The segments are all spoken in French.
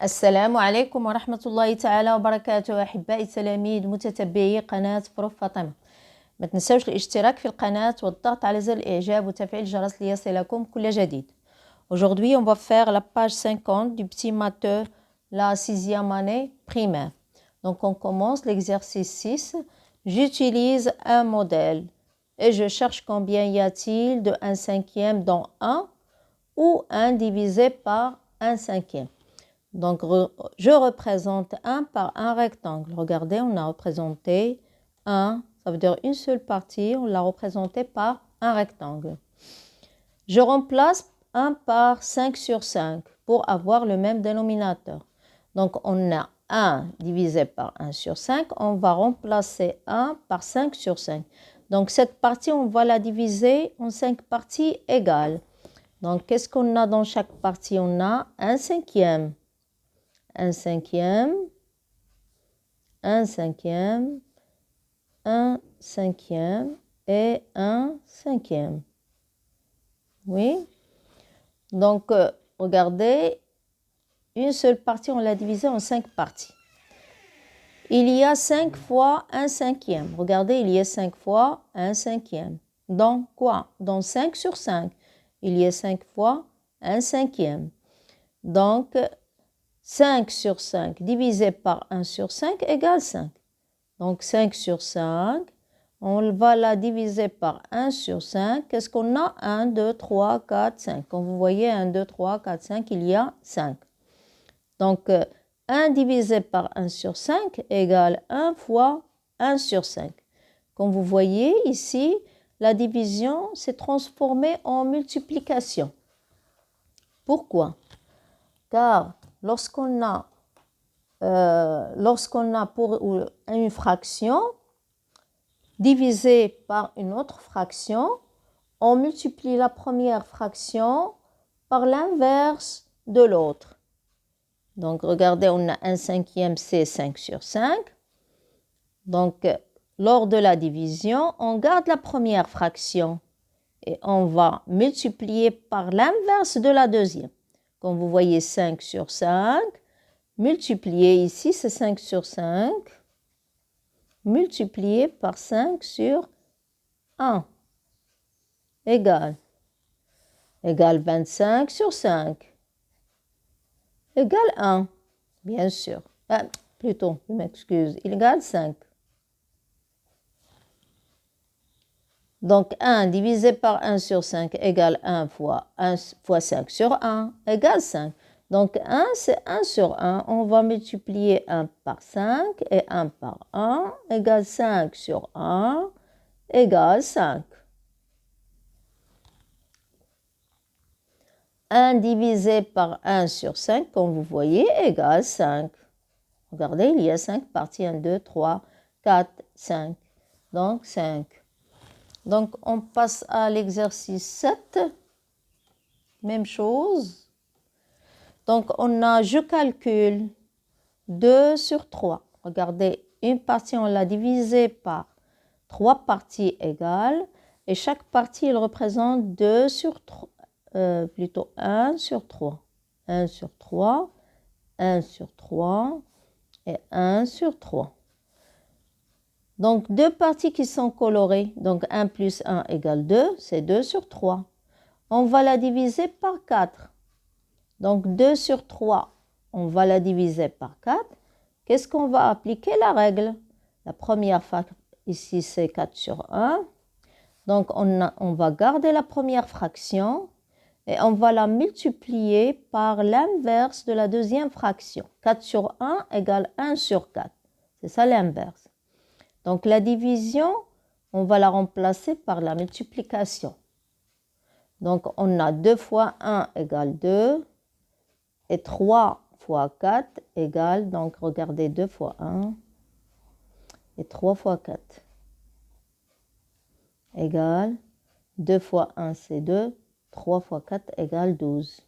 السلام عليكم ورحمة الله تعالى وبركاته أحبائي التلاميذ متتبعي قناة بروف فاطمة. ما تنسوش الاشتراك في القناة والضغط على زر الإعجاب وتفعيل الجرس ليصلكم كل جديد. Aujourd'hui, on va faire la page 50 du petit matheux, la 6e année primaire. Donc, on commence l'exercice 6. J'utilise un modèle et je cherche combien y a-t-il de 1/5 dans 1 ou 1 divisé par 1/5. Donc, je représente 1 par un rectangle. Regardez, on a représenté 1, ça veut dire une seule partie, on l'a représenté par un rectangle. Je remplace 1 par 5 sur 5 pour avoir le même dénominateur. Donc, on a 1 divisé par 1 sur 5, on va remplacer 1 par 5 sur 5. Donc, cette partie, on va la diviser en 5 parties égales. Donc, qu'est-ce qu'on a dans chaque partie? On a 1/5, 1/5, 1/5, 1/5 et 1/5. Oui. Donc, regardez, une seule partie, on l'a divisée en 5 parties. Il y a 5 fois 1/5. Regardez, il y a 5 fois 1/5. Dans quoi? Dans 5 sur 5. Il y a 5 fois 1/5. Donc, 5 sur 5 divisé par 1 sur 5 égale 5. Donc, 5 sur 5, on va la diviser par 1 sur 5. Qu'est-ce qu'on a? 1, 2, 3, 4, 5. Quand vous voyez 1, 2, 3, 4, 5, il y a 5. Donc, 1 divisé par 1 sur 5 égale 1 fois 1 sur 5. Comme vous voyez ici, la division s'est transformée en multiplication. Pourquoi? Car lorsqu'on a pour une fraction divisée par une autre fraction, on multiplie la première fraction par l'inverse de l'autre. Donc, regardez, on a 1/5, c'est 5 sur 5. Donc, lors de la division, on garde la première fraction et on va multiplier par l'inverse de la deuxième. Comme vous voyez, 5 sur 5. Multiplié ici, c'est 5 sur 5, multiplié par 5 sur 1, égale 25 sur 5, égale 1, bien sûr. Plutôt, je m'excuse, il égale 5. Donc, 1 divisé par 1 sur 5 égale 1 fois 5 sur 1, égale 5. Donc, 1, c'est 1 sur 1. On va multiplier 1 par 5 et 1 par 1 égale 5 sur 1 égale 5. 1 divisé par 1 sur 5, comme vous voyez, égale 5. Regardez, il y a 5 parties. 1, 2, 3, 4, 5. Donc, 5. Donc, on passe à l'exercice 7. Même chose. Donc, je calcule 2 sur 3. Regardez, une partie, on l'a divisée par 3 parties égales. Et chaque partie, elle représente 2 sur 3. Plutôt 1 sur 3. 1 sur 3, 1 sur 3 et 1 sur 3. Donc, deux parties qui sont colorées. Donc, 1 plus 1 égale 2, c'est 2 sur 3. On va la diviser par 4. Donc, 2 sur 3, on va la diviser par 4. Qu'est-ce qu'on va appliquer? La règle. La première fois, ici, c'est 4 sur 1. Donc, on va garder la première fraction et on va la multiplier par l'inverse de la deuxième fraction. 4 sur 1 égale 1 sur 4. C'est ça l'inverse. Donc, la division, on va la remplacer par la multiplication. Donc, on a 2 fois 1 égale 2. Et 3 fois 4 égale, donc regardez, 2 fois 1 et 3 fois 4 égale 2 fois 1 c'est 2, 3 fois 4 égale 12.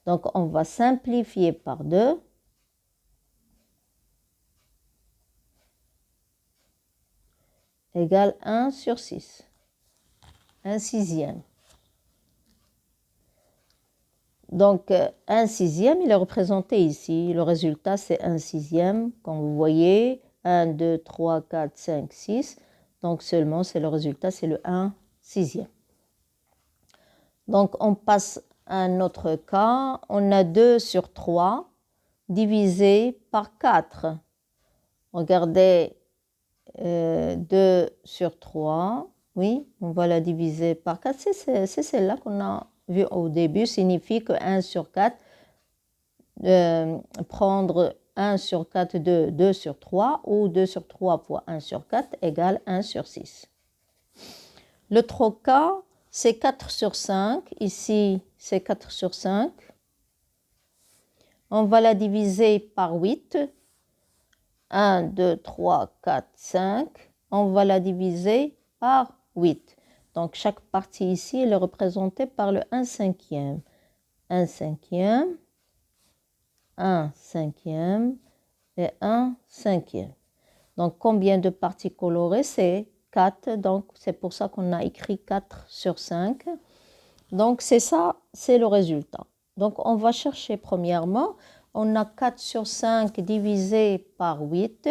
Donc on va simplifier par 2. Égale 1 sur 6, 1/6. Donc, 1 sixième, il est représenté ici. Le résultat, c'est 1 sixième. Comme vous voyez, 1, 2, 3, 4, 5, 6. Donc, seulement, c'est le résultat, c'est le 1 sixième. Donc, on passe à un autre cas. On a 2 sur 3 divisé par 4. Regardez, 2 sur 3. Oui, on va la diviser par 4. C'est celle-là qu'on a vue au début. Signifie que 1 sur 4, prendre 1 sur 4 de 2 sur 3 ou 2 sur 3 fois 1 sur 4 égale 1 sur 6. L'autre cas, c'est 4 sur 5. Ici, c'est 4 sur 5. On va la diviser par 8. 1, 2, 3, 4, 5. On va la diviser par 8. Donc, chaque partie ici, elle est représentée par le 1 cinquième. 1 cinquième, 1 cinquième et 1 cinquième. Donc, combien de parties colorées? C'est 4. Donc, c'est pour ça qu'on a écrit 4 sur 5. Donc, c'est ça, c'est le résultat. Donc, on va chercher premièrement, on a 4 sur 5 divisé par 8,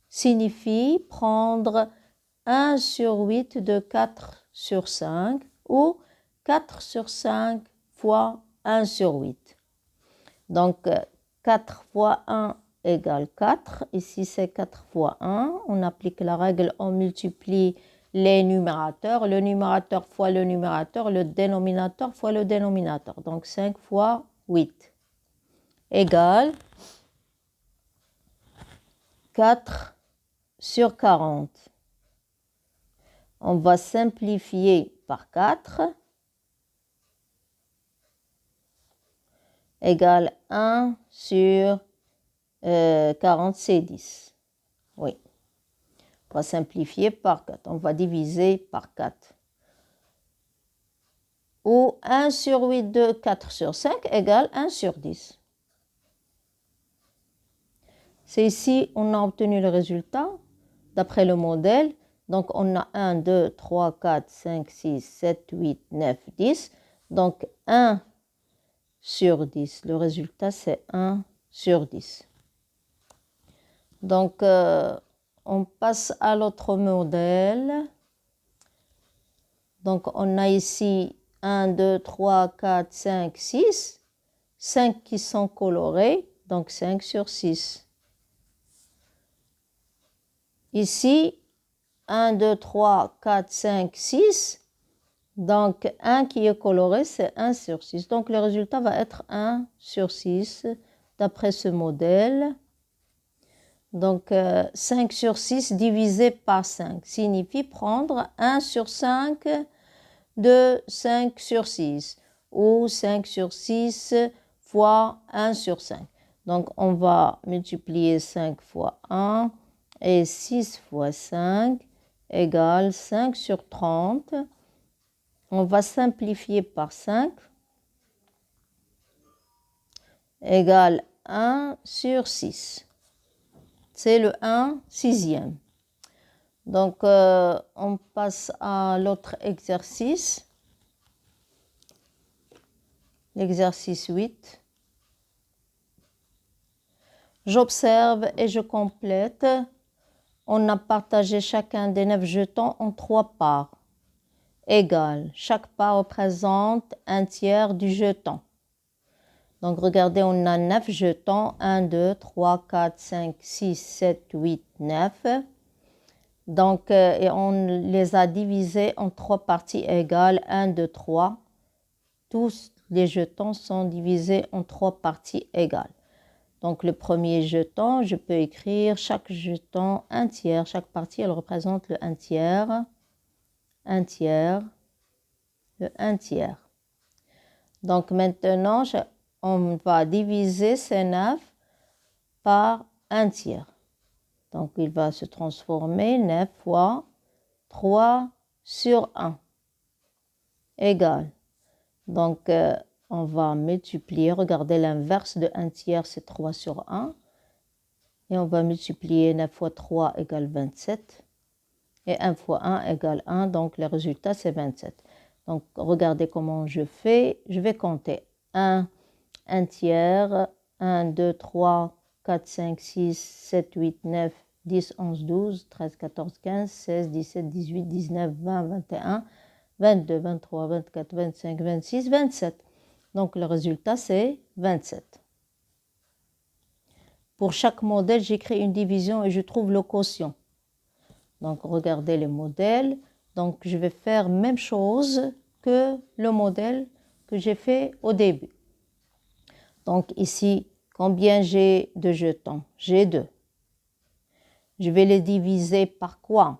signifie prendre 1 sur 8 de 4 sur 5 ou 4 sur 5 fois 1 sur 8. Donc, 4 fois 1 égale 4. Ici, c'est 4 fois 1. On applique la règle, on multiplie les numérateurs. Le numérateur fois le numérateur, le dénominateur fois le dénominateur. Donc, 5 fois 8 égale 4 sur 40. On va simplifier par 4 égale 1 sur 40, c'est 10. Oui. On va simplifier par 4. On va diviser par 4. Ou 1 sur 8 de 4 sur 5 égale 1 sur 10. C'est ici, on a obtenu le résultat d'après le modèle. Donc, on a 1, 2, 3, 4, 5, 6, 7, 8, 9, 10. Donc, 1 sur 10. Le résultat, c'est 1 sur 10. Donc, on passe à l'autre modèle. Donc, on a ici 1, 2, 3, 4, 5, 6. 5 qui sont colorés, donc 5 sur 6. Ici, 1, 2, 3, 4, 5, 6. Donc, 1 qui est coloré, c'est 1 sur 6. Donc, le résultat va être 1 sur 6 d'après ce modèle. Donc, 5 sur 6 divisé par 5 signifie prendre 1 sur 5 de 5 sur 6 ou 5 sur 6 fois 1 sur 5. Donc, on va multiplier 5 fois 1 et 6 fois 5 égale 5 sur 30. On va simplifier par 5 égale 1 sur 6. C'est le 1 sixième. Donc, on passe à l'autre exercice. L'exercice 8. J'observe et je complète. On a partagé chacun des 9 jetons en 3 parts égales. Chaque part représente un tiers du jeton. Donc, regardez, on a 9 jetons. 1, 2, 3, 4, 5, 6, 7, 8, 9. Donc, et on les a divisés en 3 parties égales. 1, 2, 3. Tous les jetons sont divisés en 3 parties égales. Donc, le premier jeton, je peux écrire chaque jeton un tiers. Chaque partie, elle représente le 1 tiers, 1 tiers, le 1 tiers. Donc, maintenant, on va diviser ces 9 par 1 tiers. Donc, il va se transformer 9 fois 3 sur 1 égale. Donc, on va multiplier. Regardez, l'inverse de 1 tiers, c'est 3 sur 1. Et on va multiplier 9 fois 3 égale 27. Et 1 fois 1 égale 1. Donc, le résultat, c'est 27. Donc, regardez comment je fais. Je vais compter. 1, 1 tiers, 1, 2, 3, 4, 5, 6, 7, 8, 9, 10, 11, 12, 13, 14, 15, 16, 17, 18, 19, 20, 21, 22, 23, 24, 25, 26, 27. Donc, le résultat, c'est 27. Pour chaque modèle, j'écris une division et je trouve le quotient. Donc, regardez les modèles. Donc, je vais faire même chose que le modèle que j'ai fait au début. Donc, ici, combien j'ai de jetons? J'ai 2. Je vais les diviser par quoi?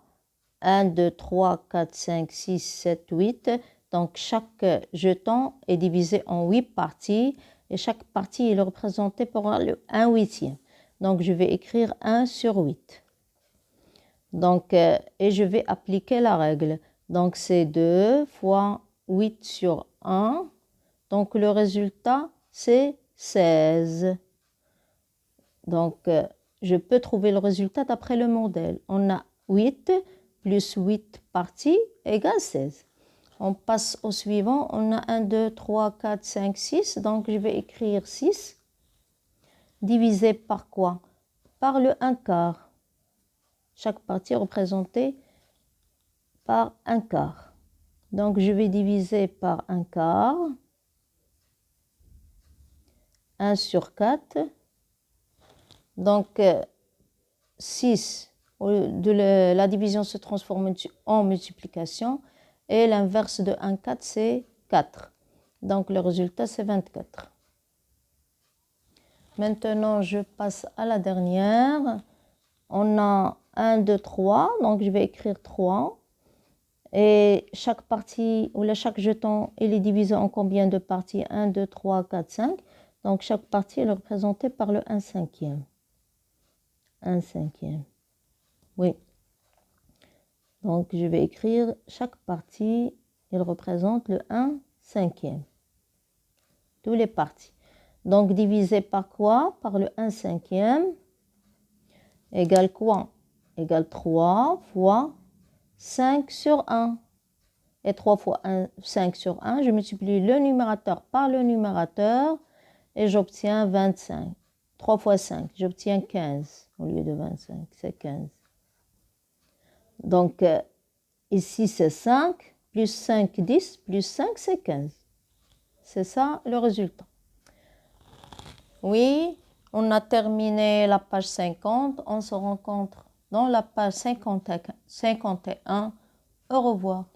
1, 2, 3, 4, 5, 6, 7, 8. Donc, chaque jeton est divisé en 8 parties et chaque partie est représentée par le 1 huitième. Donc, je vais écrire 1 sur 8. Donc, et je vais appliquer la règle. Donc, c'est 2 fois 8 sur 1. Donc, le résultat, c'est 16. Donc, je peux trouver le résultat d'après le modèle. On a 8 plus 8 parties égale 16. On passe au suivant. On a 1, 2, 3, 4, 5, 6. Donc, je vais écrire 6. Divisé par quoi? Par le 1 quart. Chaque partie est représentée par 1 quart. Donc, je vais diviser par 1 quart. 1 sur 4. Donc, 6, la division se transforme en multiplication. Et l'inverse de 1 4, c'est 4. Donc, le résultat, c'est 24. Maintenant, je passe à la dernière. On a 1, 2, 3. Donc, je vais écrire 3. Et chaque partie, ou chaque jeton, il est divisé en combien de parties? 1, 2, 3, 4, 5. Donc, chaque partie est représentée par le 1 cinquième. 1 cinquième. Oui. Donc, je vais écrire chaque partie, il représente le 1 cinquième. Toutes les parties. Donc, divisé par quoi? Par le 1 cinquième. Égale quoi? Égale 3 fois 5 sur 1. Et 3 fois 1, 5 sur 1, je multiplie le numérateur par le numérateur et j'obtiens 25. 3 fois 5, j'obtiens 15 au lieu de 25, c'est 15. Donc, ici, c'est 5, plus 5, 10, plus 5, c'est 15. C'est ça le résultat. Oui, on a terminé la page 50. On se rencontre dans la page 51. Au revoir.